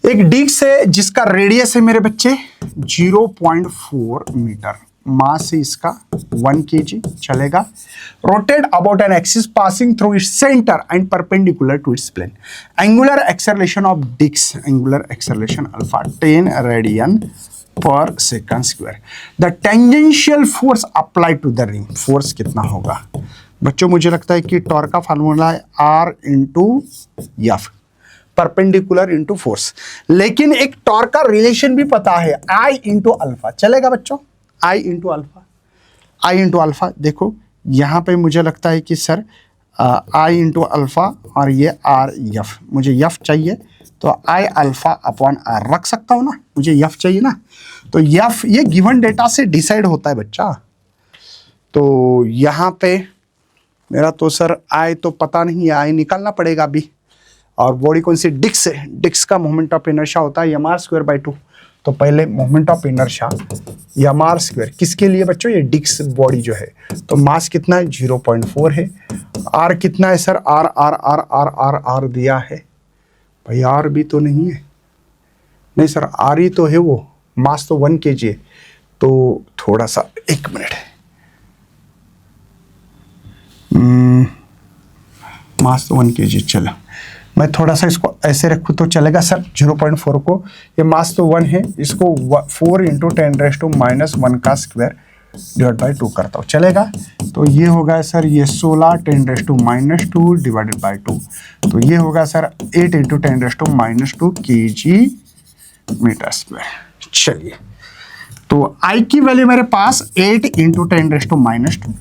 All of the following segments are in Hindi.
एक डिस्क है जिसका रेडियस है मेरे बच्चे 0.4 मीटर, मास है इसका 1 kg, चलेगा। Rotate about an axis passing through its centre and perpendicular to its plane. Angular acceleration of disc, angular acceleration alpha 10 radian per second square. The tangential force apply to the ring, force कितना होगा बच्चों? मुझे लगता है कि टॉर्क का फार्मूला है R into F, perpendicular into force. लेकिन एक टॉर्क का रिलेशन भी पता है, I इंटू अल्फा, चलेगा बच्चों? I into alpha, I into alpha. देखो यहाँ पे मुझे लगता है कि सर I इंटू अल्फा और ये R एफ, मुझे एफ चाहिए तो I अल्फा अपॉन R रख सकता हूँ ना, मुझे एफ चाहिए ना। तो एफ ये गिवन डेटा से डिसाइड होता है बच्चा। तो यहाँ पे मेरा तो सर I तो पता नहीं है, I निकालना पड़ेगा अभी। और बॉडी कौन सी? डिस्क है, डिस्क का मोमेंट ऑफ इनर्शिया होता है mr²/2। तो पहले मोमेंट ऑफ इनर्शिया mr², किसके लिए बच्चों? ये डिस्क बॉडी जो है। तो मास कितना है? 0.4 है। r कितना है सर? r दिया है भाई, r भी तो नहीं है, नहीं सर r ही तो है, वो मास तो 1 kg है। तो थोड़ा सा 1 मिनट, मास तो 1 kg, चलो मैं थोड़ा सा इसको ऐसे रखूँ तो चलेगा सर। 0.4 को, ये मास तो 1 है, इसको 4 इंटू 10⁻⁻1 का स्क्वायर डिवाइड बाई 2 करता हूँ, चलेगा? तो ये होगा सर ये 16 10⁻² डिवाइडेड बाई 2। तो ये होगा sir 8 into 10⁻² kg metre square. चलिए, तो आई की वैल्यू मेरे पास 8 इंटू 10⁻²।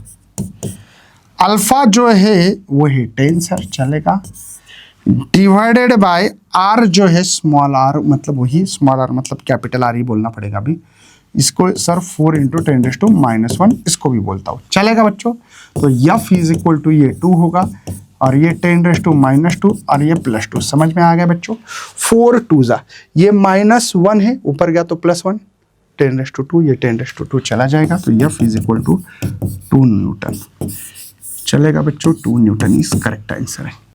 अल्फा जो है वो है 10 सर, चलेगा, डिवाइडेड बाय आर जो है स्मॉल आर, मतलब वही स्मॉल आर मतलब कैपिटल आर ही बोलना पड़ेगा अभी इसको सर। 4 इंटू 10⁻1 इसको भी बोलता हूँ, चलेगा बच्चों? तो एफ इज इक्वल टू ये 2 होगा और ये 10⁻² और ये +2, समझ में आ गया बच्चों? 4 2 जा, ये -1 है, ऊपर गया तो +1, 10⁻², ये 10⁻² चला जाएगा। तो F is equal to 2 newton, चलेगा बच्चों? 2 न्यूटन इज करेक्ट आंसर है।